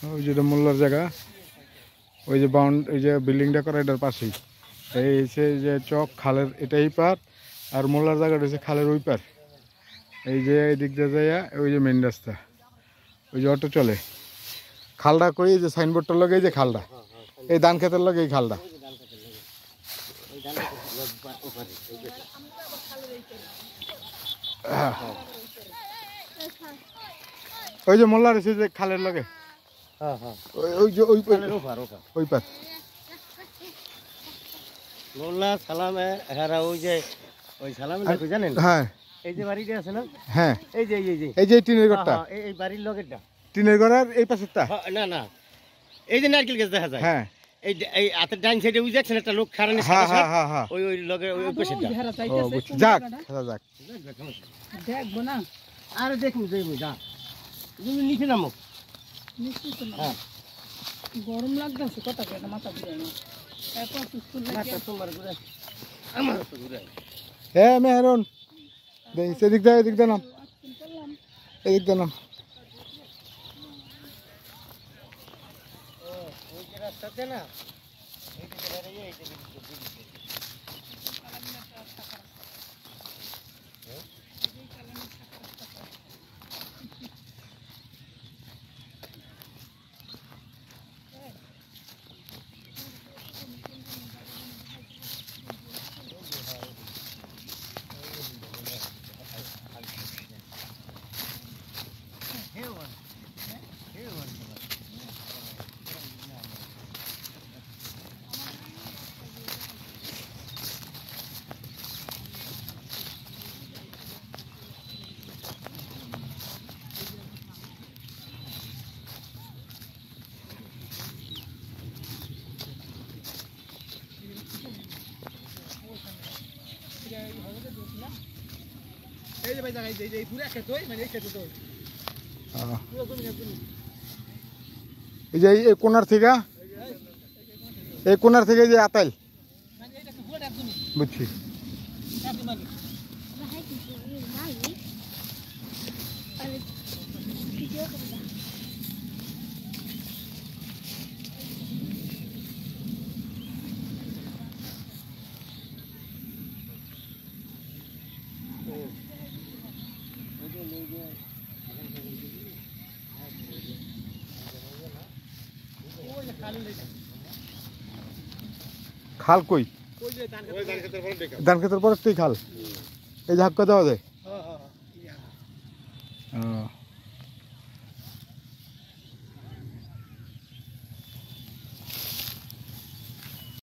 ওই যেটা মোল্লার জায়গা, ওই যে বাউন্ড, ওই যে বিল্ডিংটা করা এটার পাশেই। এই হচ্ছে যে চক খালের এটা এই পার, আর মোল্লার জায়গাটা হচ্ছে খালের ওই পার। এই যে এই দিক দিয়ে যাইয়া ওই যে মেন রাস্তা, ওই যে অটো চলে। খালটা কই, এই যে সাইনবোর্ডটার লগে এই যে খালটা, এই ধান খেতের লগে এই খালটা। ওই যে মোল্লার এসে যে খালের লগে, ওই যে ওই পার মোল্লা সালামে হেরা ওই যে ওই সালামে দেখো জানেন? হ্যাঁ, এই যে বাড়িটা আছে না, হ্যাঁ এই যে এই যে টিনের ঘরটা, এই বাড়ির লগেরটা, টিনের ঘর আর এই পাশেরটা। না না, এই যে নারকেল গাছ দেখা যায়, হ্যাঁ এই এই হাতের ডাইন সাইডে ওই দেখছেন একটা লোক খারানি, হ্যাঁ হ্যাঁ হ্যাঁ হ্যাঁ, ওই ওই লগে ওই পাশেরটা। যাক যাক দেখবো না, আরে দেখুন দেখবো যা, তুমি নিচে নামো। হ্যাঁ গরম লাগতেছে কথা কেন মাথা ঘুরে না, এরপর সুস্থ লাগে তোমার ঘুরে আমার তো ঘুরে। হ্যাঁ মেহরুন দেখ, সেদিক দা, এদিক দা নাম, এদিক দা নাম। ওই যে রাস্তাতে না, এই যে এই যে এই যে ভাই জায়গা, এই যে পুরো একটা দই মানে এই খেতে দই পুরো জমি না জমি। এই যে এই কোনার থেকে, এই কোনার থেকে যে আতাইল, মানে এটা কি পুরো একদম বুঝছি। একদম মানে খাল কই? ওই যে ধান খেতের পরে দেখা। ধান খেতের পরে তুই খাল, এই যে হাক্কা দেওয়া যায়।